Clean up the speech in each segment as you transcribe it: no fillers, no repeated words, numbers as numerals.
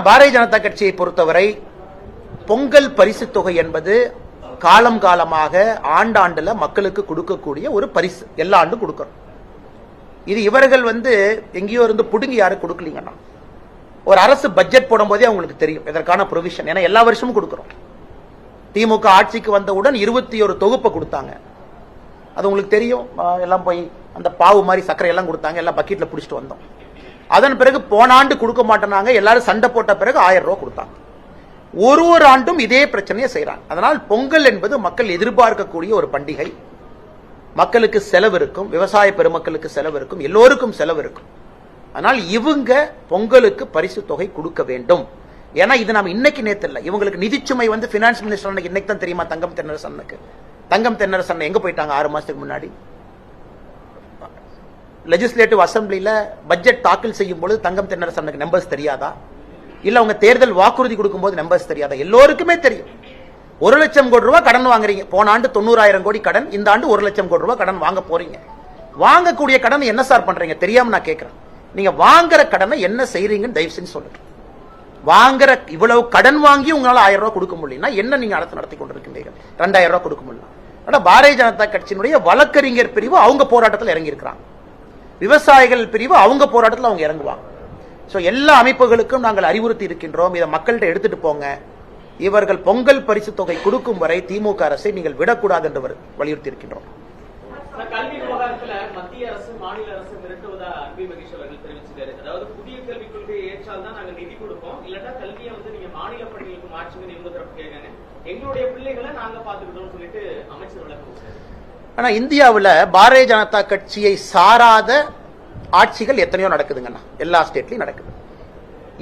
பாரதிய ஜனதா கட்சியை பொறுத்தவரை பொங்கல் பரிசு தொகை என்பது காலம் காலமாக ஆண்டாண்டுல மக்களுக்கு கொடுக்கக்கூடிய ஒரு பரிசு. எல்லா ஆண்டும் கொடுக்கிறோம். இது இவர்கள் எங்கேயோ இருந்து புடுங்கி யாரும் கொடுக்கலீங்கன்னா, ஒரு அரசு பட்ஜெட் போடும் போதே அவங்களுக்கு தெரியும் இதற்கான ப்ரொவிஷன். ஏன்னா எல்லா வருஷமும் கொடுக்கிறோம். திமுக ஆட்சிக்கு வந்தவுடன் 21 தொகுப்பை கொடுத்தாங்க. அது உங்களுக்கு தெரியும். எல்லாம் போய் அந்த பாவு மாதிரி சர்க்கரை எல்லாம் கொடுத்தாங்க. எல்லாம் பக்கெட்ல பிடிச்சிட்டு வந்தோம். அதன் பிறகு போன ஆண்டு கொடுக்க மாட்டேனாங்க. எல்லாரும் சண்டை போட்ட பிறகு 1000 ரூபாய் கொடுத்தாங்க. ஒரு ஆண்டும் இதே பிரச்சனையை செய்யறாங்க. அதனால் பொங்கல் என்பது மக்கள் எதிர்பார்க்கக்கூடிய ஒரு பண்டிகை. மக்களுக்கு செலவு இருக்கும், விவசாய பெருமக்களுக்கு செலவு இருக்கும், எல்லோருக்கும் செலவு இருக்கும். அதனால் இவங்க பொங்கலுக்கு பரிசு தொகை கொடுக்க வேண்டும். ஏன்னா இது நம்ம இன்னைக்கு நேத்து இல்ல. இவங்களுக்கு நிதிச்சுமை பினான்ஸ் மினிஸ்டர் இன்னைக்கு தான் தெரியுமா? தங்கம் தென்னரசன் எங்க போயிட்டாங்க 6 மாசத்துக்கு முன்னாடி? லெஜிஸ்லேட்டிவ் அசம்பிளில பட்ஜெட் தாக்கல் செய்யும் பொழுது தங்கம் தென்னரசனுக்கு நம்பர்ஸ் தெரியாதா? இல்ல அவங்க தேர்தல் வாக்குறுதி கொடுக்கும் போது நம்பர்ஸ் தெரியாதா? எல்லோருக்குமே தெரியும். 1 லட்சம் கோடி ரூபாய் கடன் வாங்குறீங்க. போன ஆண்டு 90,000 கோடி கடன், இந்த ஆண்டு 1 லட்சம் கோடி ரூபாய் கடன் வாங்க போறீங்க. வாங்கக்கூடிய கடன் என்ன சார் பண்றீங்க? தெரியாம நான் கேட்கிறேன். நீங்க வாங்குற கடனை என்ன செய்றீங்கன்னு தயவு செஞ்சு சொல்லுங்க. வாங்குற இவ்வளவு கடன் வாங்கி உங்களால 1000 ரூபாய் கொடுக்க முடியலன்னா என்ன நீங்க அரசு நடத்தி கொண்டிருக்கின்றீர்கள்? 2000 ரூபாய் கொடுக்க முடியல. ஆனா பாரதிய ஜனதா கட்சியினுடைய வழக்கறிஞர் பிரிவு அவங்க போராட்டத்தில் இறங்கி இருக்கிறாங்க. விவசாயிகள் பிரிவு அவங்க போராட்டத்தில் அவங்க இறங்குவாங்க. எல்லா அமைப்புகளுக்கும் நாங்கள் அறிவுறுத்தி இருக்கின்றோம். இதை மக்கள்கிட்ட எடுத்துட்டு போங்க. இவர்கள் பொங்கல் பரிசு தொகை கொடுக்கும் வரை திமுக அரசை நீங்கள் விடக்கூடாது என்று வலியுறுத்தி இருக்கின்றோம். கல்வி விவகாரத்தில் மத்திய அரசு மாநில அரசு மிரட்டுவதா அன்பு மகேஷ் அவர்கள் தெரிவிச்சிருக்காரு. அதாவது புதிய கல்விக் கொள்கையை ஏற்றால் தான் நாங்கள் நிதி கொடுப்போம், இல்லட்டா கல்வியை நீங்க மாநில பள்ளிகளுக்கு மாற்றுங்க இவங்க தரப்பு கேட்காங்க. எங்களுடைய பிள்ளைகளை நாங்க பாத்துக்கிட்டோம் சொல்லிட்டு அமைச்சர் விளக்கம். ஆனா இந்தியாவில் பாரதிய ஜனதா கட்சியை சாராத ஆட்சிகள் எத்தனையோ நடக்குதுங்கண்ணா. எல்லா ஸ்டேட்லயும் நடக்குது.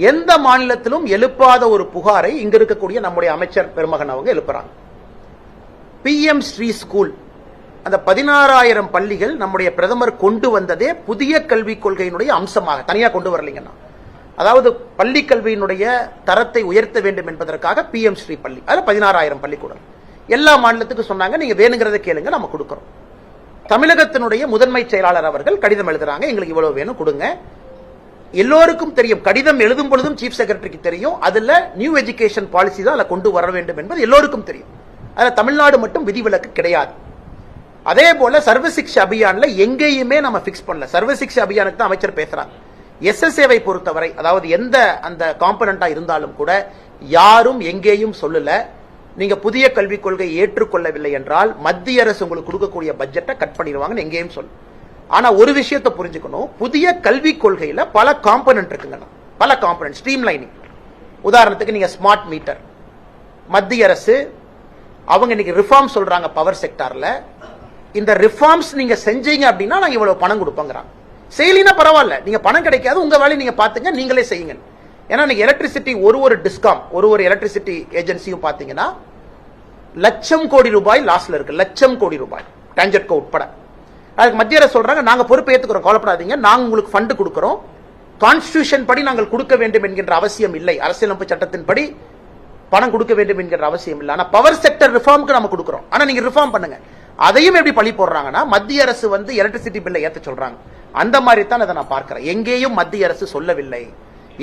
எந்த மாநிலத்திலும் எழுப்பாத ஒரு புகாரை இங்க இருக்கக்கூடிய நம்முடைய அமைச்சர் பெருமகன் அவங்க எழுப்புறாங்க. PM ஸ்ரீ ஸ்கூல், அந்த 16,000 பள்ளிகள் நம்முடைய பிரதமர் கொண்டு வந்ததே புதிய கல்விக் கொள்கையினுடைய அம்சமாக, தனியா கொண்டு வரலீங்கன்னா. அதாவது பள்ளி கல்வியினுடைய தரத்தை உயர்த்த வேண்டும் என்பதற்காக PM ஸ்ரீ பள்ளி, அதுல 16,000 பள்ளிக்கூடம் எல்லா மாநிலத்துக்கும் சொன்னாங்க. நீங்க வேணுங்கிறத கேளுங்க, நம்ம கொடுக்கிறோம். தமிழகத்தினுடைய முதன்மை செயலாளர் அவர்கள் கடிதம் எழுதுறாங்க, எங்களுக்கு இவ்வளவு வேணும் கொடுங்க. எல்லோருக்கும் தெரியும், கடிதம் எழுதும் பொழுதும் சீஃப் செக்ரட்டரிக்கு தெரியும், அதுல நியூ எஜுகேஷன் பாலிசி தான் அதுல கொண்டு வர வேண்டும் என்பது எல்லோருக்கும் தெரியும். அதுல தமிழ்நாடு மட்டும் விதிவிலக்கு கிடையாது. அதே போல சர்வசிக்ஷா அபியான்ல எங்கேயுமே நம்ம பிக்ஸ் பண்ணல. சர்வசிக்ஷா அபியானுக்கு தான் அமைச்சர் பேசுறாங்க. SSAவை பொறுத்தவரை, அதாவது எந்த அந்த காம்பனண்டா இருந்தாலும் கூட யாரும் எங்கேயும் சொல்லல, நீங்க புதிய கல்விக் கொள்கை ஏற்றுக்கொள்ளவில்லை என்றால் மத்திய அரசு உங்களுக்கு கொடுக்கக்கூடிய பட்ஜெட்டை கட் பண்ணிடுவாங்கன்னு எங்கேயும் சொல்லு. ஆனா ஒரு விஷயத்தை புரிஞ்சுக்கணும், புதிய கல்விக் கொள்கையில பல காம்பனன்ட் இருக்குங்க. பல காம்பனன்ட் ஸ்ட்ரீம் லைனிங். உதாரணத்துக்கு நீங்க ஸ்மார்ட் மீட்டர், மத்திய அரசு அவங்க இன்னைக்கு ரிஃபார்ம் சொல்றாங்க பவர் செக்டார்ல. இந்த ரிஃபார்ம்ஸ் நீங்க செஞ்சீங்க அப்படின்னா நாங்க இவ்வளவு பணம் கொடுப்போங்கிறாங்க. செய்யலினா பரவாயில்ல, நீங்க பணம் கிடைக்காது, உங்க வேலையை நீங்க பாத்துங்க, நீங்களே செய்யுங்க. ஏன்னா நீங்க எலக்ட்ரிசிட்டி ஒரு டிஸ்காம் ஒரு எலக்ட்ரிசிட்டி ஏஜென்சியும் பாத்தீங்கன்னா லட்சம் கோடி ரூபாய் லாஸ்ல இருக்கு. லட்சம் கோடி ரூபாய் டான்ஜெட்கோ உட்பட. அதுக்கு மத்திய அரசு சொல்றாங்க, நாங்க பொறுப்பு ஏத்துக்கிறோம், கவலைப்படாதீங்க, நாங்க உங்களுக்கு ஃபண்ட் கொடுக்கிறோம், கான்ஸ்டிடியூஷன் படி நாங்கள் கொடுக்க வேண்டும் என்கின்ற அவசியம் இல்லை, அரசியலமைப்பு சட்டத்தின்படி பணம் கொடுக்க வேண்டும் என்கிற அவசியம் இல்லை. ஆனா பவர் செக்டர் ரிஃபார்முக்கு நம்ம கொடுக்கிறோம், ஆனா நீங்க ரிஃபார்ம் பண்ணுங்க. அதையும் எப்படி பழி போடுறாங்கன்னா, மத்திய அரசு எலக்ட்ரிசிட்டி பில்லை ஏற்ற சொல்றாங்க. அந்த மாதிரி தான் அதை நான் பார்க்கிறேன். எங்கேயும் மத்திய அரசு சொல்லவில்லை.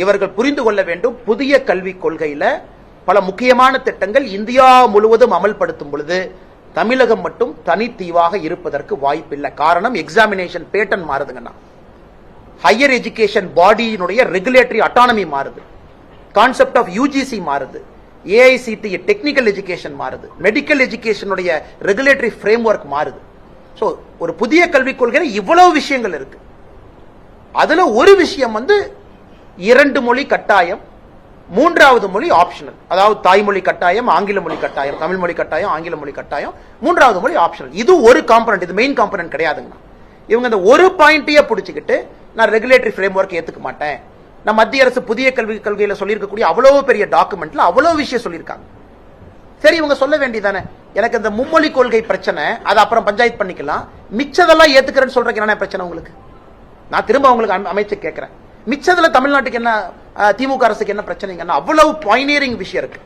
இவர்கள் புரிந்து கொள்ள வேண்டும், புதிய கல்விக் கொள்கையில பல முக்கியமான திட்டங்கள் இந்தியா முழுவதும் அமல்படுத்தும் பொழுது தமிழகம் மட்டும் தனித்தீவாக இருப்பதற்கு வாய்ப்பில்லை. காரணம், எக்ஸாமினேஷன் பேட்டர்ன் மாறுதுங்கன்னா, ஹையர் எஜுகேஷன் பாடியினுடைய ரெகுலேட்டரி அட்டானமி மாறுது, கான்செப்ட் ஆஃப் UGC மாறுது, AICTE டெக்னிக்கல் எஜுகேஷன் மாறுது, மெடிக்கல் எஜுகேஷனுடைய ரெகுலேட்டரி ஃப்ரேம்வொர்க் மாறுது. சோ ஒரு புதிய கல்விக் கொள்கையில இவ்வளவு விஷயங்கள் இருக்கு. அதுல ஒரு விஷயம் 2 மொழி கட்டாயம், 3வது மொழி ஆப்ஷனல். அதாவது தாய்மொழி கட்டாயம், ஆங்கில மொழி கட்டாயம், தமிழ் மொழி கட்டாயம், ஆங்கில மொழி கட்டாயம், 3வது மொழி ஆப்ஷனல். இது ஒரு காம்பனன்ட், இது மெயின் காம்பனன்ட் கிடையாதுங்க. இவங்க இந்த ஒரு பாயிண்டையே பிடிச்சிக்கிட்டு நான் ரெகுலேட்டரி ஃப்ரேம்வொர்க் ஏத்துக்க மாட்டேன். நம்ம மத்திய அரசு புதிய கல்விக் கொள்கையில சொல்லியிருக்கக்கூடிய அவ்வளவு பெரிய டாக்குமெண்ட்ல அவ்வளவு விஷயம் சொல்லியிருக்காங்க. சரி, இவங்க சொல்ல வேண்டியதானே, எனக்கு இந்த மும்மொழி கொள்கை பிரச்சனை, அது அப்புறம் பஞ்சாயத்து பண்ணிக்கலாம், மிச்சதெல்லாம் ஏத்துக்கிறேன்னு சொல்றதுக்கு என்ன பிரச்சனை உங்களுக்கு? நான் திரும்ப உங்களுக்கு அமைச்சு கேட்கிறேன், மிச்சதுல தமிழ்நாட்டுக்கு என்ன, திமுக அரசுக்கு என்ன பிரச்சனைங்கன்னா, அவ்வளவு பாயினியரிங் விஷயம் இருக்கு.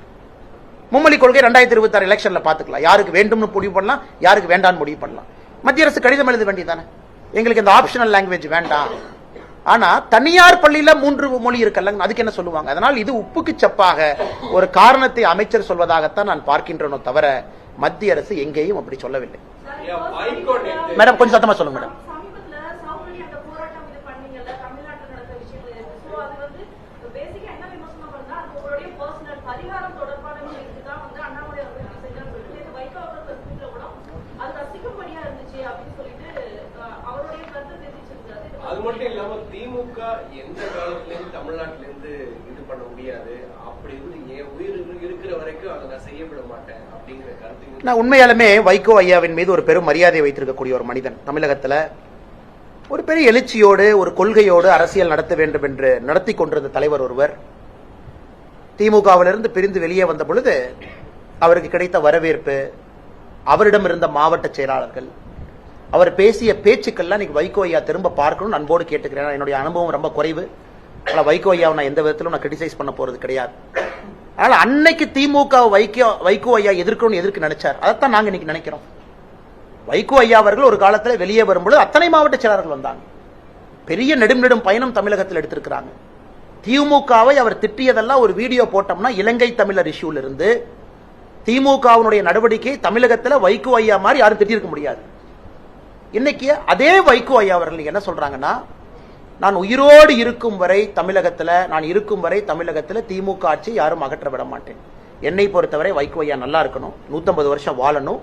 மும்மொழி கொள்கை 2026 எலெக்ஷன்ல பாத்துக்கலாம், யாருக்கு வேண்டும் முடிவு பண்ணலாம், யாருக்கு வேண்டாம்னு முடிவு பண்ணலாம். மத்திய அரசு கடிதம் எழுத வேண்டியதானே, எங்களுக்கு இந்த ஆப்ஷனல் லாங்குவேஜ் வேண்டாம், ஆனா தனியார் பள்ளியில 3 மொழி இருக்குல்ல, அதுக்கு என்ன சொல்லுவாங்க? அதனால் இது உப்புக்கு சப்பாக ஒரு காரணத்தை அமைச்சர் சொல்வதாகத்தான் நான் பார்க்கின்றனோ தவிர மத்திய அரசு எங்கேயும் அப்படி சொல்லவில்லை. மேடம் கொஞ்சம் சத்தமா சொல்லுங்க மேடம். அது மட்டும் இல்லாம திமுக எந்த காலத்திலிருந்து தமிழ்நாட்டில இருந்து இது பண்ண முடியாது, அப்படி என் உயிர் இருக்கிற வரைக்கும் அதை நான் செய்யப்பட மாட்டேன் அப்படிங்கிற கருத்து. நான் உண்மையாலுமே வைகோ ஐயாவின் மீது ஒரு பெரும் மரியாதை வைத்திருக்கக்கூடிய ஒரு மனிதன். தமிழகத்துல ஒரு பெரிய எழுச்சியோடு ஒரு கொள்கையோடு அரசியல் நடத்த வேண்டும் என்று நடத்தி கொண்டிருந்த தலைவர் ஒருவர் திமுகவிலிருந்து பிரிந்து வெளியே வந்த பொழுது அவருக்கு கிடைத்த வரவேற்பு, அவரிடம் இருந்த மாவட்ட செயலாளர்கள், அவர் பேசிய பேச்சுக்கள்லாம் இன்னைக்கு வைகோ ஐயா திரும்ப பார்க்கணும் அன்போடு கேட்டுக்கிறேன். என்னுடைய அனுபவம் ரொம்ப குறைவு, அதனால வைகோ ஐயாவை நான் எந்த விதத்திலும் நான் கிரிட்டிசைஸ் பண்ண போறது கிடையாது. அதனால அன்னைக்கு திமுக வைகோ ஐயா எதிர்க்கணும்னு எதிர்க்க நினைச்சார், அதைத்தான் நாங்க இன்னைக்கு நினைக்கிறோம். வைகோ ஐயா அவர்கள் ஒரு காலத்துல வெளியே வரும்பொழுது அத்தனை மாவட்ட செயலாளர்கள் வந்தாங்க, பெரிய நெடும் பயணம் தமிழகத்தில் எடுத்திருக்கிறாங்க. திமுகவை அவர் திட்டியதெல்லாம் ஒரு வீடியோ போட்டோம்னா இலங்கை தமிழர் இஷ்யூல இருந்து திமுகவினுடைய நடவடிக்கை தமிழகத்தில் வைகோ ஐயா மாதிரி யாரும் திட்டிருக்க முடியாது. இன்னைக்கு அதே வைகோ ஐயா அவர்கள் என்ன சொல்றாங்கன்னா, நான் உயிரோடு இருக்கும் வரை தமிழகத்தில் திமுக ஆட்சி யாரும் அகற்ற விட மாட்டேன். என்னை பொறுத்தவரை வைகோ ஐயா நல்லா இருக்கணும், 150 வருஷம் வாழணும்.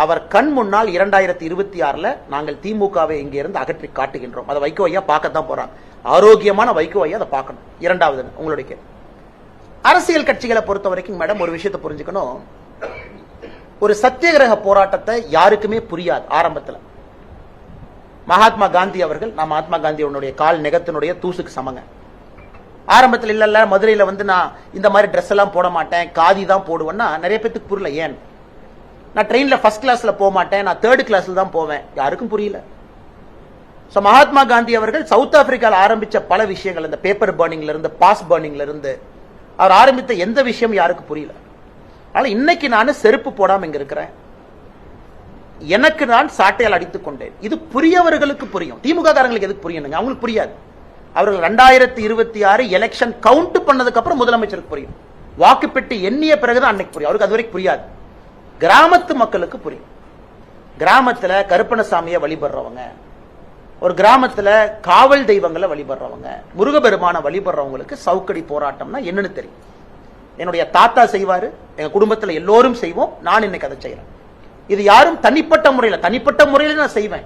அவர் கண் முன்னால் 2026 நாங்கள் திமுகவை இங்க இருந்து அகற்றி காட்டுகின்றோம். அதை வைகோ ஐயா பார்க்கத்தான் போறாங்க. ஆரோக்கியமான வைகோ ஐயா அதை பார்க்கணும். இரண்டாவது உங்களுடைய அரசியல் கட்சிகளை பொறுத்த வரைக்கும் மேடம் ஒரு விஷயத்தை புரிஞ்சுக்கணும். ஒரு சத்தியகிரக போராட்டத்தை யாருக்குமே புரியாது ஆரம்பத்தில். மகாத்மா காந்தி அவர்கள், நான் மகாத்மா காந்தியோடைய கால் நெகத்தினுடைய தூசுக்கு சமங்க. ஆரம்பத்தில் இல்ல மதுரையில நான் இந்த மாதிரி ட்ரெஸ் எல்லாம் போட மாட்டேன், காதி தான் போடுவேன்னா நிறைய பேருக்கு புரியல. ஏன் நான் ட்ரெயின்ல ஃபர்ஸ்ட் கிளாஸ்ல போக மாட்டேன், நான் 3rd கிளாஸ்ல தான் போவேன், யாருக்கும் புரியல. மகாத்மா காந்தி அவர்கள் சவுத் ஆப்பிரிக்காவில் ஆரம்பிச்ச பல விஷயங்கள், இந்த பேப்பர் பர்னிங்ல இருந்து பாஸ் பர்னிங்ல இருந்து அவர் ஆரம்பித்த எந்த விஷயம் யாருக்கும் புரியல. ஆனா இன்னைக்கு நான் செருப்பு போடாம இங்க இருக்கிறேன், எனக்கு நான் சாட்டையால் அடித்துக் கொண்டேன். இது புரியவர்களுக்கு புரியும், திமுக காரங்களுக்கு எதுக்கு புரியணுங்க? அவங்களுக்கு புரியாது. அவர்கள் 2026 எலெக்ஷன் கவுண்ட் பண்ணதுக்கு அப்புறம் முதலமைச்சருக்கு புரியும், வாக்குப்பெட்டி எண்ணிய பிறகுதான் அன்னைக்கு புரியும். அவருக்கு அதுவரைக்கும் புரியாது. கிராமத்து மக்களுக்கு புரியும். கிராமத்துல கருப்பணசாமியை வழிபடுறவங்க, ஒரு கிராமத்துல காவல் தெய்வங்களை வழிபடுறவங்க, முருகபெருமான வழிபடுறவங்களுக்கு சவுக்கடி போராட்டம்னா என்னன்னு தெரியும். என்னுடைய தாத்தா செய்வாரு, எங்க குடும்பத்துல எல்லோரும் செய்வோம், நான் இன்னைக்கு அதை செய்யறேன். இது யாரும் தனிப்பட்ட முறையில நான் செய்வேன்.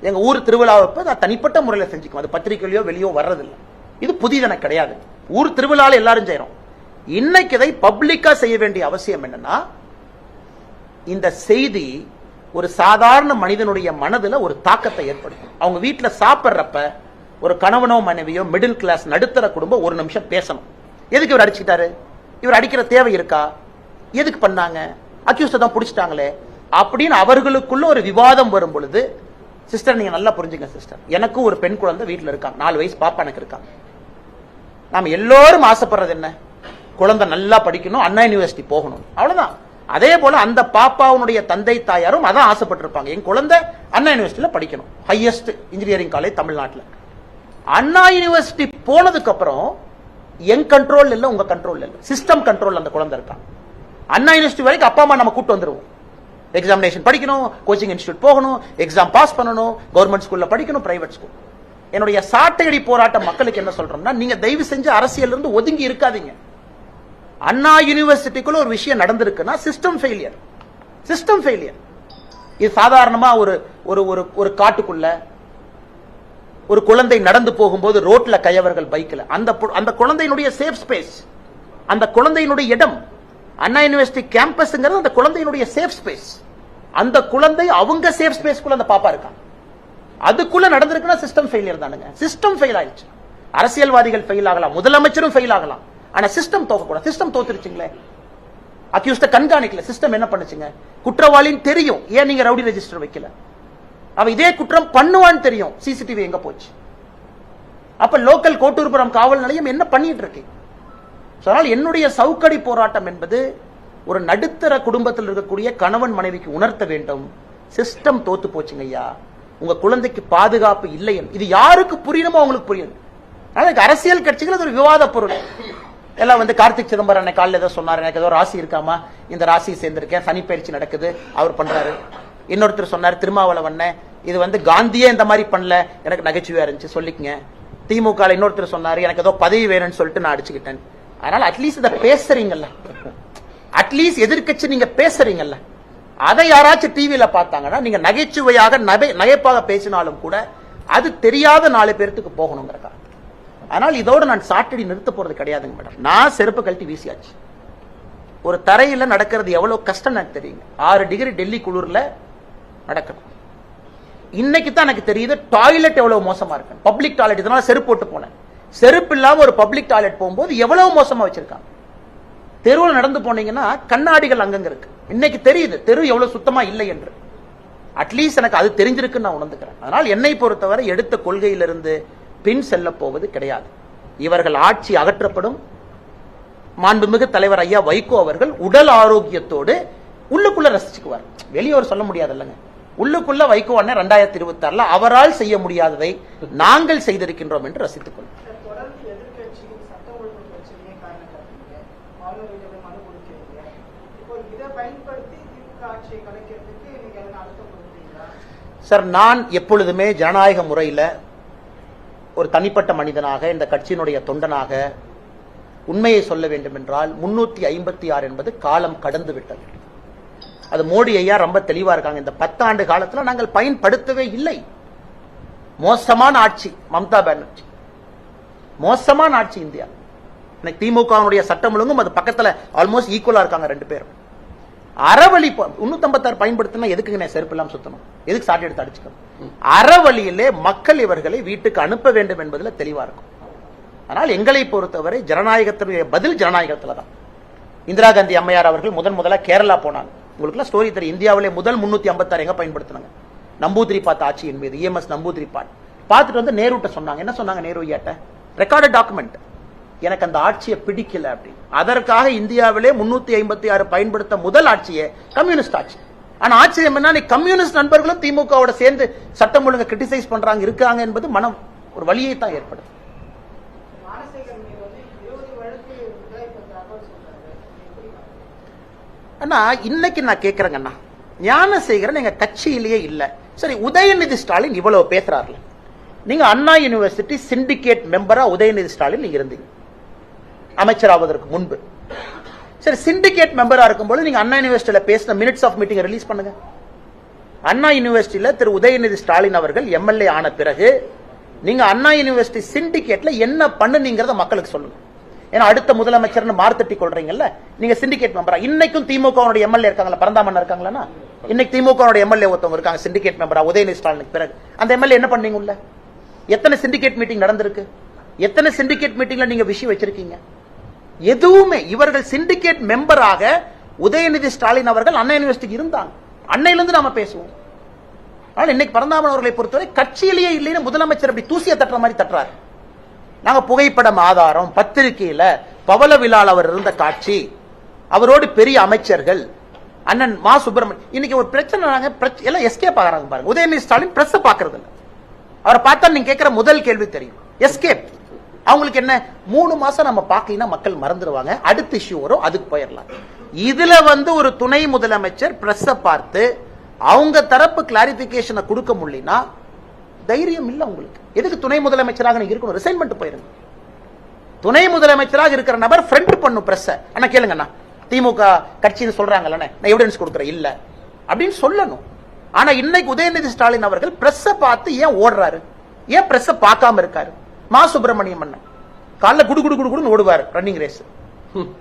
எங்க ஊர் திருவிழாவை நான் தனிப்பட்ட முறையில செஞ்சுக்குவேன். அது பத்திரிகையிலயோ வெளியோ வர்றதில்லை. இது புதிதென கிடையாது. ஊர் திருவிழாவில் எல்லாரும் செய்யறோம். இன்னைக்கு இதை பப்ளிக்கா செய்ய வேண்டிய அவசியம் என்னன்னா, இந்த செய்தி ஒரு சாதாரண மனிதனுடைய மனதுல ஒரு தாக்கத்தை ஏற்படுத்தும். அவங்க வீட்டுல சாப்பிட்றப்ப ஒரு கணவனோ மனைவியோ மிடில் கிளாஸ் நடுத்தர குடும்பம் ஒரு நிமிஷம் பேசணும். எதுக்கு இவர் அடிச்சுட்டாரு, இவர் அடிக்கிற தேவை இருக்கா, எதுக்கு பண்ணாங்க, அக்யூஸ்ட தான் பிடிச்சிட்டாங்களே அப்படின்னு அவர்களுக்குள்ள ஒரு விவாதம் வரும் பொழுது, சிஸ்டர் நீங்க நல்லா புரிஞ்சுங்க சிஸ்டர், எனக்கும் ஒரு பெண் குழந்தை வீட்டுல இருக்காங்க, 4 வயசு பாப்பா எனக்கு இருக்காங்க. நாம எல்லோரும் ஆசைப்படுறது என்ன, குழந்தை நல்லா படிக்கணும், அண்ணா யூனிவர்சிட்டி போகணும், அவ்வளவுதான். அதே போல அந்த பாப்பாவுடைய தந்தை தாயாரும் அதான் ஆசைப்பட்டிருப்பாங்க, என் குழந்தை அண்ணா யூனிவர்சிட்டியில படிக்கணும், ஹையஸ்ட் இன்ஜினியரிங் காலேஜ் தமிழ்நாட்டில். அண்ணா யூனிவர்சிட்டி போனதுக்கு அப்புறம் என் கண்ட்ரோல் இல்ல, உங்க கண்ட்ரோல் இல்ல, சிஸ்டம் கண்ட்ரோல் அந்த குழந்தை இருக்கா. அண்ணா யூனிவர்சிட்டி வரைக்கும் அப்பா அம்மா நம்ம கூட்டு வந்துருவோம். எக்ஸாமினேஷன் படிக்கணும், கோச்சிங் இன்ஸ்டியூட் போகணும், எக்ஸாம் பாஸ் பண்ணணும், கவர்மெண்ட் ஸ்கூல்ல படிக்கணும், பிரைவேட் ஸ்கூல். என்னுடைய சாட்டையடி போராட்ட மக்களுக்கு என்ன சொல்றோம்னா, நீங்க தயவு செஞ்சு அரசியல் இருந்து ஒதுங்கி இருக்காதீங்க. அண்ணா யூனிவர்சிட்டிக்குள்ள ஒரு விஷயம் நடந்திருக்குன்னா சிஸ்டம் ஃபெயிலியர், சிஸ்டம் ஃபெயிலியர். இது சாதாரணமா ஒரு காட்டுக்குள்ள ஒரு குழந்தை நடந்து போகும்போது ரோட்ல கையவர்கள் பைக்ல, அந்த குழந்தையினுடைய சேஃப் ஸ்பேஸ், அந்த குழந்தையினுடைய இடம், அண்ணா யூனிவர்சிட்டி கேம்பஸ்ங்கிறது அந்த குழந்தையினுடைய சேஃப் ஸ்பேஸ். அந்த குழந்தை அவங்க சேஃப் ஸ்பேஸ்க்குள்ள அந்த பாப்பா இருக்காங்க, அதுக்குள்ள நடந்திருக்குன்னா சிஸ்டம் ஃபெயிலியர் தானுங்க. சிஸ்டம் ஃபெயில் ஆயிடுச்சு. அரசியல்வாதிகள் ஃபெயில் ஆகலாம், முதலமைச்சரும் ஃபெயில் ஆகலாம், ஆனா சிஸ்டம் தோக்கக்கூடாது. சிஸ்டம் தோத்துருச்சுங்களே, அக்யூஸ்ட கண்காணிக்கல, சிஸ்டம் என்ன பண்ணுச்சுங்க, குற்றவாளின்னு தெரியும், ஏன் நீங்க ரவுடி ரெஜிஸ்டர் வைக்கல, அவ இதே குற்றம் பண்ணுவான்னு தெரியும், சிசிடிவி எங்க போச்சு, அப்ப லோக்கல் கோட்டூர்புரம் காவல் நிலையம் என்ன பண்ணிட்டு இருக்கு. அதனால் என்னுடைய சவுக்கடி போராட்டம் என்பது ஒரு நடுத்தர குடும்பத்தில் இருக்கக்கூடிய கணவன் மனைவிக்கு உணர்த்த வேண்டும், சிஸ்டம் தோத்து போச்சுங்க ஐயா, உங்க குழந்தைக்கு பாதுகாப்பு இல்லை. இது யாருக்கு புரியணுமோ அவங்களுக்கு புரியும். அதனால அரசியல் கட்சிகள் அது ஒரு விவாத பொருள். எல்லாம் வந்து கார்த்திக் சிதம்பரம் அன்னை காலையில் ஏதோ சொன்னார், எனக்கு ஏதோ ராசி இருக்காமா, இந்த ராசியை சேர்ந்திருக்கேன், சனி பயிற்சி நடக்குது, அவர் பண்றாரு. இன்னொருத்தர் சொன்னார் திருமாவளவன், இது வந்து காந்தியே இந்த மாதிரி பண்ணல, எனக்கு நகைச்சுவையா இருந்துச்சு, சொல்லிக்கங்க. திமுக இன்னொருத்தர் சொன்னாரு, எனக்கு ஏதோ பதவி வேணும்னு சொல்லிட்டு நான் அடிச்சுக்கிட்டேன். அதனால அட்லீஸ்ட் இதை பேசுறீங்கல்ல, அட்லீஸ்ட் எதிர்க்கட்சி நீங்க பேசுறீங்கல்ல, அதை யாராச்சும் டிவியில பார்த்தாங்கன்னா நீங்க நகைச்சுவையாக நகைப்பாக பேசினாலும் கூட அது தெரியாத 4 பேருக்கு போகணுங்கிறக்கா. அதனால் இதோடு நான் சாட்டடி நிறுத்த போறது கிடையாதுங்க மேடம். நான் செருப்பு கழட்டி வீசியாச்சு. ஒரு தரையில நடக்கிறது எவ்வளவு கஷ்டம் எனக்கு தெரியுங்க. 6 டிகிரி டெல்லி குளிர்ல நடக்கணும். இன்னைக்கு தான் எனக்கு தெரியுது டாய்லெட் எவ்வளவு மோசமா இருக்கு. பப்ளிக் டாய்லெட், இதனால செருப்பு போட்டு போனேன். செருப்பு இல்லாம ஒரு பப்ளிக் டாய்லெட் போகும்போது எவ்வளவு மோசமா வச்சிருக்காங்க. தெருவில் நடந்து போனீங்கன்னா கண்ணாடிகள் அங்கங்க இருக்கு. இன்னைக்கு தெரியுது தெரு எவ்வளவு சுத்தமா இல்லை என்று. அட்லீஸ்ட் எனக்கு அது தெரிஞ்சிருக்குன்னு நான் உணர்ந்துக்கிறேன். அதனால் என்னை பொறுத்தவரை எடுத்த கொள்கையிலிருந்து பின் செல்ல போவது கிடையாது. இவர்கள் ஆட்சி அகற்றப்படும். மாண்புமிகு தலைவர் ஐயா வைகோ அவர்கள் உடல் ஆரோக்கியத்தோடு உள்ளுக்குள்ள ரசிச்சுக்குவார். வெளியோர் சொல்ல முடியாது இல்லைங்க. உள்ளுக்குள்ள வைகோ அண்ணன் 2026 அவரால் செய்ய முடியாததை நாங்கள் செய்திருக்கின்றோம் என்று ரசித்துக் கொள்வோம். சார், நான் எப்பொழுதுமே ஜனநாயக முறையில் ஒரு தனிப்பட்ட மனிதனாக, இந்த கட்சியினுடைய தொண்டனாக உண்மையை சொல்ல வேண்டும் என்றால் 356 என்பது காலம் கடந்து விட்டது. அது மோடி ஐயா ரொம்ப தெளிவா இருக்காங்க. இந்த 10 ஆண்டு காலத்தில் நாங்கள் பயன்படுத்தவே இல்லை. மோசமான ஆட்சி மம்தா பானர்ஜி, மோசமான ஆட்சி இந்தியா. திமுக சட்டம் ஒழுங்கும் அது பக்கத்துல ஆல்மோஸ்ட் ஈக்குவலா இருக்காங்க 2 பேரும். அறவழி 356 பயன்படுத்தினா எதுக்குங்க செருப்பு எல்லாம் சுத்தணும், எதுக்கு சாட்டை எடுத்து அடிச்சுக்கணும்? அறவழியிலே மக்கள் இவர்களை வீட்டுக்கு அனுப்ப வேண்டும் என்பதில் தெளிவா இருக்கும். ஆனால் எங்களை பொறுத்தவரை ஜனநாயகத்தினுடைய பதில் ஜனநாயகத்துல தான். இந்திரா காந்தி அம்மையார் அவர்கள் முதல்ல கேரளா போனாங்க. உங்களுக்கு ஸ்டோரி தெரியும். இந்தியாவிலே முதல் 356 எங்க பயன்படுத்தினாங்க? நம்பூதிரிபாத் ஆட்சியின் மீது, EMS நம்பூதிரிபாத் பார்த்துட்டு வந்து நேருட்ட சொன்னாங்க. என்ன சொன்னாங்க நேரு ஐயாட்ட? ரெக்கார்டட் டாக்குமெண்ட், எனக்கு அந்த ஆட்சியை பிடிக்கல அப்படின்னு. அதற்காக இந்தியாவிலே 356 பயன்படுத்த முதல் ஆட்சியே கம்யூனிஸ்ட் ஆட்சி. ஆனா ஆச்சரியம் என்ன, கம்யூனிஸ்ட் நண்பர்களும் திமுகவோட சேர்ந்து சட்டம் ஒழுங்கை கிரிட்டிசைஸ் பண்றாங்க இருக்காங்க என்பது மனம் ஒரு வழியை தான் ஏற்படுது. அண்ணா இன்னைக்கு நான் கேட்கிறேங்கண்ணா, ஞானசேகரன் எங்க கட்சியிலேயே இல்ல. சரி, உதயநிதி ஸ்டாலின் இவ்வளவு பேசுறாருல, நீங்க அண்ணா யூனிவர்சிட்டி சிண்டிகேட் மெம்பரா உதயநிதி ஸ்டாலின் நீங்க இருந்தீங்க அமைச்சராவதற்கு முன்பு. சரி, சிண்டிகேட் மெம்பரா இருக்கும்போது நீங்க அண்ணா யூனிவர்சிட்டியில பேசின மினிட்ஸ் ஆஃப் மீட்டிங் ரிலீஸ் பண்ணுங்க. அண்ணா யூனிவர்சிட்டியில திரு உதயநிதி ஸ்டாலின் அவர்கள் எம்எல்ஏ ஆன பிறகு நீங்க அண்ணா யூனிவர்சிட்டி சிண்டிகேட்ல என்ன பண்ணுனீங்கறத மக்களுக்கு சொல்லுங்க. ஏன்னா அடுத்த முதலமைச்சர்னு மார்த்தட்டி கொள்றீங்கல்ல, நீங்க சிண்டிகேட் மெம்பரா. இன்னைக்கும் திமுக எம்எல்ஏ இருக்காங்களா, பரந்தாமன் இருக்காங்களா? இன்னைக்கு திமுக எம்எல்ஏ ஒருத்தவங்க இருக்காங்க சிண்டிகேட் மெம்பரா உதயநிதி ஸ்டாலினுக்கு பிறகு. அந்த எம்எல்ஏ என்ன பண்ணீங்க? உள்ள எத்தனை சிண்டிகேட் மீட்டிங் நடந்திருக்கு? எத்தனை சிண்டிகேட் மீட்டிங்ல நீங்க விஷயம் வச்சிருக்கீங்க? எதுவுமே. இவர்கள் சிண்டிகேட் மெம்பராக உதயநிதி ஸ்டாலின் அவர்கள் அண்ணா யூனிவர்சிட்டிக்கு இருந்தாங்க. அன்னையில இருந்து நாம பேசுவோம். ஆனால் இன்னைக்கு பரந்தாமன் அவர்களை பொறுத்தவரை கட்சியிலேயே இல்லைன்னு முதலமைச்சர் அப்படி தூசியை தட்டுற மாதிரி தட்டுறாரு. நாங்க புகைப்படம் ஆதாரம், பத்திரிகையில பவளவிழால் அவர் இருந்த காட்சி, அவரோடு பெரிய அமைச்சர்கள், அண்ணன் மா சுப்பிரமணியன். இன்னைக்கு ஒரு பிரச்சனை, எல்லாம் எஸ்கேப் ஆகிறாங்க பாருங்க. உதயநிதி ஸ்டாலின் பிரஸ் பாக்குறது இல்ல. அவரை பார்த்தா நீங்க கேட்கிற முதல் கேள்வி தெரியும், எஸ்கேப். அவங்களுக்கு என்ன, 3 மாசம் நம்ம பார்க்கலன்னா மக்கள் மறந்துடுவாங்க, அடுத்த இஷ்யூ வரும், அதுக்கு போயிடலாம். இதுல ஒரு துணை முதலமைச்சர் பிரஸ் பார்த்து அவங்க தரப்பு கிளாரிபிகேஷனை கொடுக்க முடியலனா தைரியம் இல்ல உங்களுக்கு. எதுக்கு துணை முதலமைச்சராக நீங்க இருக்கணும்? ரிசைன்மெண்ட் போயிருங்க. துணை முதலமைச்சராக இருக்கிற நபர் ஃப்ரண்ட் பண்ணும் பிரஸ். அண்ணா கேளுங்கண்ணா, திமுக கட்சின்னு சொல்றாங்கல்ல, நான் எவிடன்ஸ் கொடுக்குறேன் இல்ல அப்படின்னு சொல்லணும். ஆனா இன்னைக்கு உதயநிதி ஸ்டாலின் அவர்கள் பிரஸ் பார்த்து ஏன் ஓடுறாரு? ஏன் பிரஸ் பார்க்காம இருக்காரு? மா சுப்பிரமணியம் அண்ணன் காலைல குடு குடு குடுன்னு ஓடுவார் ரன்னிங் ரேஸ்.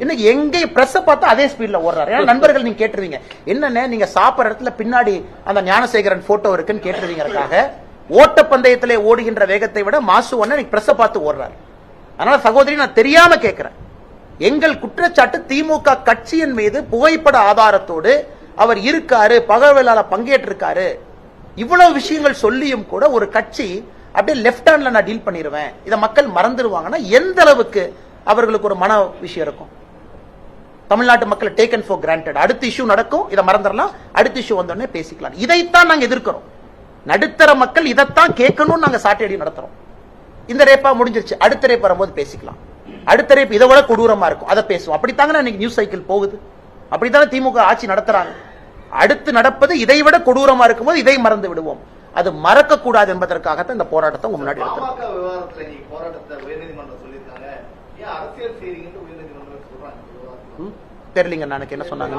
இன்னைக்கு எங்க பிரஸ் பார்த்தா அதே ஸ்பீட்ல ஓடுறாரு. ஏன்னா நண்பர்கள் நீங்க கேட்டுருவீங்க, என்னன்னு நீங்க சாப்பிடுற இடத்துல பின்னாடி அந்த ஞானசேகரன் போட்டோ இருக்குன்னு கேட்டுருவீங்க. ஓட்டப்பந்தயத்திலே ஓடுகின்ற வேகத்தை விட மாசு அண்ணன் பிரஸ் பார்த்து ஓடுறாரு. அதனால சகோதரி, நான் தெரியாம கேட்கிறேன், எங்கள் குற்றச்சாட்டு திமுக கட்சியின் மீது புகைப்பட ஆதாரத்தோடு அவர் இருக்காரு, பகவலால பங்கேற்றிருக்காரு, இவ்வளவு விஷயங்கள் சொல்லியும் கூட ஒரு கட்சி அப்படியே லெப்ட் ஹேண்ட்ல நான் டீல் பண்ணிடுவேன், இதை மக்கள் மறந்துடுவாங்கன்னா எந்த அளவுக்கு அவர்களுக்கு ஒரு மன விஷயம் இருக்கும்? தமிழ்நாட்டு மக்கள் டேக்கன் ஃபார் கிராண்டட். அடுத்த இஷ்யூ நடக்கும், இதை மறந்துடலாம், அடுத்த இஷ்யூ வந்தோடனே பேசிக்கலாம். இதைத்தான் நாங்க எதிர்க்கிறோம். நடுத்தர மக்கள் இதைத்தான் கேட்கணும்னு நாங்க சாட்டையடி நடத்துறோம். இந்த ரேப்பா முடிஞ்சிருச்சு, அடுத்த ரேப் வரும்போது பேசிக்கலாம். அடுத்த ரேப் இதை விட கொடூரமா இருக்கும், அதை பேசுவோம். அப்படித்தாங்க இன்னைக்கு நியூஸ் சைக்கிள் போகுது. அப்படித்தானே திமுக ஆட்சி நடத்துறாங்க. அடுத்து நடப்பது இதை விட கொடூரமா இருக்கும்போது இதை மறந்து விடுவோம். அது மறக்க கூடாது என்பதற்காகத்தான் இந்த போராட்டத்தை உங்க முன்னாடி பாமக விவகாரத்துல நீங்க போராட்டத்தை உயர்நீதிமன்றம் சொல்லியிருக்காங்க, ஏன் அரசியல் செய்றீங்கன்னு உயர்நீதிமன்றம் சொல்றாங்க? தெரியலங்க எனக்கு என்ன சொன்னாங்க.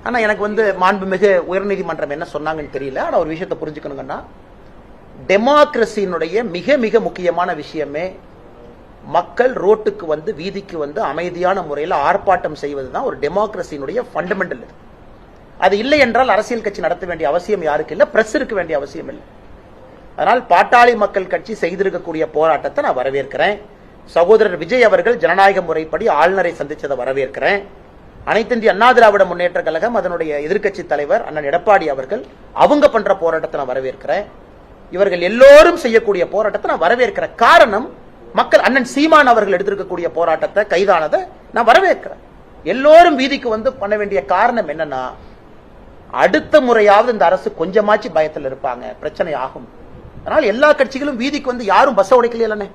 ஆனா எனக்கு வந்து மாண்புமிகு உயர்நீதிமன்றம் என்ன சொன்னாங்கன்னு தெரியல. ஆனா ஒரு விஷயத்தை புரிஞ்சுக்கணுங்கன்னா, டெமோக்ரஸியினுடைய மிக மிக முக்கியமான விஷயமே மக்கள் ரோட்டுக்கு வந்து வீதிக்கு வந்து அமைதியான முறையில் ஆர்ப்பாட்டம் செய்வதுதான் ஒரு டெமோக்ரஸியினுடைய ஃபண்டமெண்டல். அது இல்லை என்றால் அரசியல் கட்சி நடத்த வேண்டிய அவசியம் யாருக்கு இல்லை, பிரஸ் இருக்க வேண்டிய அவசியம் இல்லை. அதனால் பாட்டாளி மக்கள் கட்சி செய்திருக்கக்கூடிய போராட்டத்தை நான் வரவேற்கிறேன். சகோதரர் விஜய் அவர்கள் ஜனநாயக முறைப்படி ஆளுநரை சந்திச்சதை வரவேற்கிறேன். அனைத்து இந்திய அண்ணா திராவிட முன்னேற்ற கழகம் அதனுடைய எதிர்க்கட்சி தலைவர் அண்ணன் எடப்பாடி அவர்கள் அவங்க பண்ற போராட்டத்தை நான் வரவேற்கிறேன். இவர்கள் எல்லோரும் செய்யக்கூடிய போராட்டத்தை நான் வரவேற்கிறேன். காரணம், மக்கள் அண்ணன் சீமான் அவர்கள் எடுத்திருக்கக்கூடிய போராட்டத்தை கைதானதை நான் வரவேற்கிறேன். எல்லோரும் வீதிக்கு வந்து பண்ண வேண்டிய காரணம் என்னன்னா, அடுத்த முறையாவது இந்த அரசு கொஞ்சமாச்சு பயத்தில் இருப்பாங்க, பிரச்சனை ஆகும். அதனால எல்லா கட்சிகளும் வீதிக்கு வந்து யாரும் பஸ் உடைக்கலையே,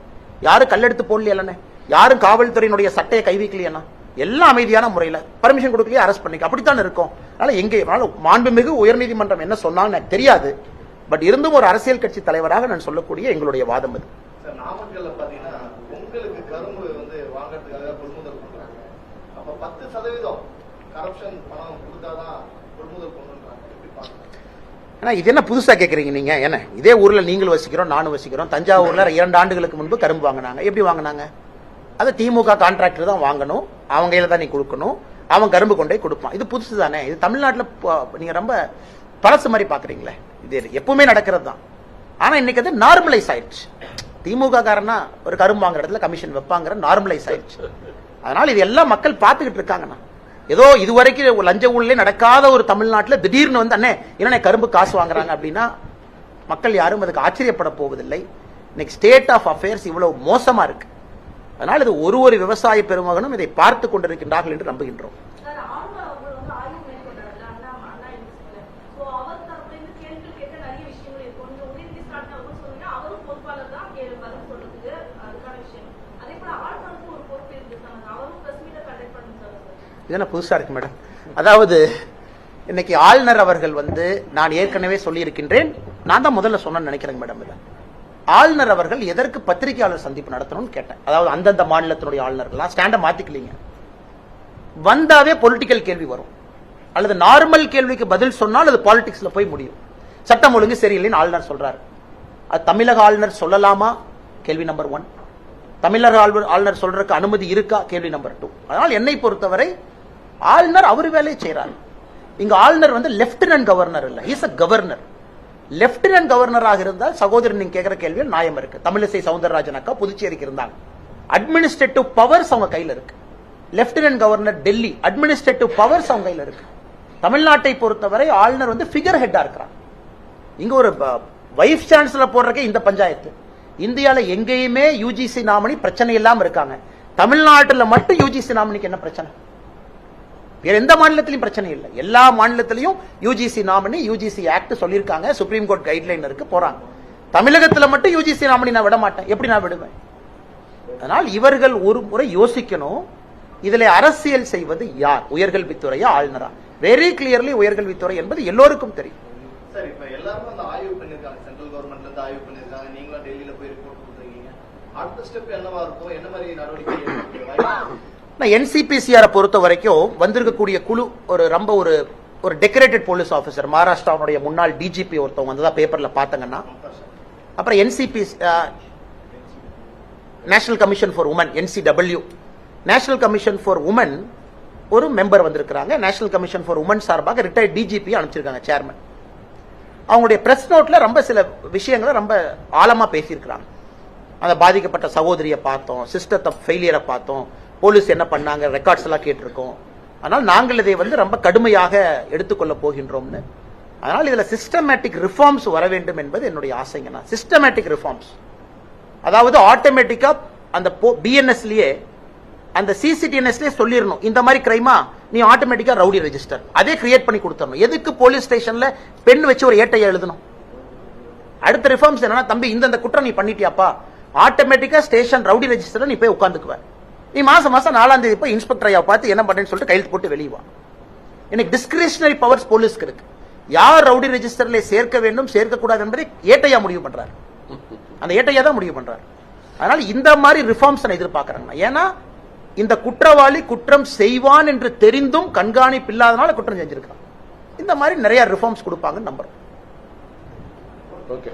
யாரும் கல்லெடுத்து போடலையே, யாரும் காவல்துறையினுடைய சட்டையை கை வைக்கலையா, எல்லாம் அமைதியான முறையில் பர்மிஷன் கொடுக்கலையே அரெஸ்ட் பண்ணிக்க, அப்படித்தான் இருக்கும். அதனால எங்கே மாண்புமிகு உயர்நீதிமன்றம் என்ன சொன்னாங்க எனக்கு தெரியாது. பட் இருந்தும் ஒரு அரசியல் கட்சி தலைவராக நான் சொல்லக்கூடிய எங்களுடைய வாதம் இது. நாமக்கல்ல பாத்தீங்கன்னா உங்களுக்கு கரும்பு வந்து வாங்கறதுக்காக கொள்முதல் பண்றாங்க. அப்ப 10% கரப்ஷன் பணம் கொடுத்தாதான் கொள்முதல் பண்றாங்க. எப்படி பாக்குறீங்க? ஆனா இது என்ன புதுசா கேக்குறீங்க நீங்க? என்ன இதே ஊர்ல நீங்களும் வசிக்கிறோம், நானும் வசிக்கிறோம். தஞ்சாவூர்ல 2 ஆண்டுகளுக்கு முன்பு கரும்பு வாங்கினாங்க. எப்படி வாங்கினாங்க? அது திமுக கான்ட்ராக்டர் தான் வாங்கணும், அவங்க கையில தான் நீ கொடுக்கணும், அவன் கரும்பு கொண்டே கொடுப்பான். இது புதுசு தானே? இது தமிழ்நாட்டில் நீங்க ரொம்ப பழசு மாதிரி பாக்குறீங்களே. இது எப்பவுமே நடக்கிறது தான். ஆனா இன்னைக்கு அது நார்மலைஸ் ஆயிடுச்சு. திமுக காரனா ஒரு கரும்பு வாங்குற இடத்துல கமிஷன் வைப்பாங்கிற நார்மலைஸ் ஆயிடுச்சு. அதனால இது எல்லாம் மக்கள் பார்த்துக்கிட்டு இருக்காங்கண்ணா. ஏதோ இதுவரைக்கும் லஞ்ச ஊழலே நடக்காத ஒரு தமிழ்நாட்டில் திடீர்னு வந்து அண்ணே என்ன கரும்பு காசு வாங்குறாங்க அப்படின்னா மக்கள் யாரும் அதுக்கு ஆச்சரியப்பட போவதில்லை. இன்னைக்கு ஸ்டேட் ஆஃப் அஃபேர்ஸ் இவ்வளவு மோசமா இருக்கு. அதனால் இது ஒரு விவசாய பெருமகனும் இதை பார்த்து கொண்டிருக்கின்றார்கள் என்று நம்புகின்றோம். இதெல்லாம் புதுசா இருக்கு மேடம். அதாவது இன்னைக்கு ஆளுநர் அவர்கள் வந்து, நான் ஏற்கனவே சொல்லி இருக்கின்றேன், நான் தான் முதல்ல சொன்னேன்னு நினைக்கிறேன் மேடம். இல்ல, ஆளுநர் அவர்கள் எதற்கு பத்திரிகையாளர் சந்திப்பு நடத்தணும்னு கேட்டேன். அதாவது அந்தந்த மாநிலத்தினுடைய ஆளுநர்கள் ஸ்டாண்ட மாத்திக்கலீங்க. வந்தாவே பொலிட்டிக்கல் கேள்வி வரும், அல்லது நார்மல் கேள்விக்கு பதில் சொன்னால் அது பாலிடிக்ஸ்ல போய் முடியும். சட்டம் ஒழுங்கு சரியில்லைன்னு ஆளுநர் சொல்றாரு. அது தமிழக ஆளுநர் சொல்லலாமா? கேள்வி நம்பர் 1. தமிழக ஆளுநர் சொல்றதுக்கு அனுமதி இருக்கா? கேள்வி நம்பர் 2. அதனால் என்னை பொறுத்தவரை ஆளுநர் அவர் வேலையை செய்யறாரு. இங்க ஆளுநர் வந்து லெப்டினன்ட் கவர்னர் இல்ல, இஸ் அ கவர்னர். லெப்டினன்ட் கவர்னராக இருந்தால் சகோதரன் நீங்க கேட்கிற கேள்வியில் நியாயம் இருக்கு. தமிழிசை சவுந்தரராஜன் அக்கா புதுச்சேரிக்கு இருந்தாங்க. அட்மினிஸ்ட்ரேட்டிவ் பவர்ஸ் அவங்க கையில் இருக்கு. Lieutenant governor Delhi, administrative powers அவங்க கையில் இருக்கு. தமிழ்நாட்டை பொறுத்தவரை ஆளுநர் வந்து ஃபிகர் ஹெட்டா இருக்கிறார். இங்க ஒரு வைஸ் சான்சலர் போடுறக்கே இந்த பஞ்சாயத்து. இந்தியால எங்கேயுமே யூஜிசி நாமினி பிரச்சனை இல்லாம இருக்காங்க. தமிழ்நாட்டில் மட்டும் யூஜிசி நாமினிக்கு என்ன பிரச்சனை? வேற எந்த மாநிலத்திலும் பிரச்சனை இல்லை. எல்லா மாநிலத்திலையும் யூஜிசி நாமினி, யூஜிசி ஆக்ட் சொல்லியிருக்காங்க, சுப்ரீம் கோர்ட் கைட்லைன் இருக்கு, போறாங்க. தமிழகத்தில் மட்டும் யூஜிசி நாமினி நான் விட மாட்டேன். எப்படி நான் விடுவேன்? அதனால் இவர்கள் ஒரு முறை யோசிக்கணும், இதுல அரசியல் செய்வது யார்? உயர்கல்வித்துறையா ஆளுநரா? வெரி கிளியர்லி உயர்கல்வித்துறை என்பது எல்லோருக்கும் தெரியும். சார், இப்ப எல்லாரும் அந்த ஆய்வு பண்ணிருக்காங்க, சென்ட்ரல் கவர்மெண்ட்ல இருந்து ஆய்வு பண்ணிருக்காங்க, நீங்களும் டெல்லியில போய் ரிப்போர்ட் கொடுத்துருக்கீங்க. அடுத்த ஸ்டெப் என்னவா இருக்கும்? என்ன மாதிரி நடவடிக்கை? என்சிபிசிஆரை பொறுத்த வரைக்கும் வந்திருக்கக்கூடிய குழு ரொம்ப ஒரு டெக்கரேட்டட் போலீஸ் ஆபீசர், மகாராஷ்டிராவுடைய முன்னாள் டிஜிபி ஒருத்தவங்க வந்ததா பேப்பர்ல பாத்தங்கன்னா. அப்புறம் NCP, National Commission for Women, NCW, National Commission for Women ஒரு மெம்பர் வந்திருக்காங்க. நேஷனல் கமிஷன் ஃபார் உமன் சார்பாக ரிட்டையர்ட் டிஜிபி அனுப்பிச்சிருக்காங்க, சேர்மன். அவங்களுடைய பிரஸ் நோட்ல ரொம்ப சில விஷயங்களை ரொம்ப ஆழமா பேசியிருக்கிறாங்க. அந்த பாதிக்கப்பட்ட சகோதரியை பார்த்தோம், சிஸ்டத்தை ஃபெயிலியரை பார்த்தோம், போலீஸ் என்ன பண்ணாங்க, ரெக்கார்ட்ஸ் எல்லாம் கேட்டிருக்கோம். ஆனால் நாங்கள் இதை வந்து ரொம்ப கடுமையாக எடுத்துக்கொள்ள போகின்றோம்னு. அதனால் இதுல சிஸ்டமேட்டிக் ரிஃபார்ம்ஸ் வர வேண்டும் என்பது என்னுடைய ஆசைங்கண்ணா. சிஸ்டமேட்டிக் ரிஃபார்ம்ஸ், அதாவது ஆட்டோமேட்டிக்கா அந்த பிஎன்எஸ்லயே, அந்த சிசிடிஎன்எஸ்லயே சொல்லிடணும், இந்த மாதிரி கிரைமா நீ ஆட்டோமேட்டிக்கா ரவுடி ரெஜிஸ்டர் அதே கிரியேட் பண்ணி கொடுத்துடணும். எதுக்கு போலீஸ் ஸ்டேஷன்ல பெண் வச்சு ஒரு ஏட்டையை எழுதணும்? அடுத்த ரிஃபார்ம்ஸ் என்னன்னா, தம்பி இந்த குற்றம் நீ பண்ணிட்டியாப்பா, ஆட்டோமேட்டிக்கா ஸ்டேஷன் ரவுடி ரெஜிஸ்டர்ல நீ போய் உட்காந்துக்குவ. நீ மாசம் 4ஆம் தேதி போய் இன்ஸ்பெக்டர் ஐயா பார்த்து என்ன பண்றேன்னு சொல்லிட்டு கையெழுத்து போட்டு வெளியே வா. எனக்கு டிஸ்கிரிஷனரி பவர்ஸ் போலீஸ்க்கு இருக்கு. யார் ரவுடி ரெஜிஸ்டர்ல சேர்க்க வேண்டும் சேர்க்க கூடாது என்பதை ஏட்டையா முடிவு பண்றாரு. அந்த ஏட்டையா தான் முடிவு பண்றாரு. அதனால இந்த மாதிரி ரிஃபார்ம்ஸ் நான் எதிர்பார்க்கறாங்க. ஏன்னா இந்த குற்றவாளி குற்றம் செய்வான் என்று தெரிந்தும் கண்காணிப்பு இல்லாதனால குற்றம் செஞ்சிருக்கான். இந்த மாதிரி நிறைய ரிஃபார்ம்ஸ் கொடுப்பாங்கன்னு நம்புறோம். ஓகே.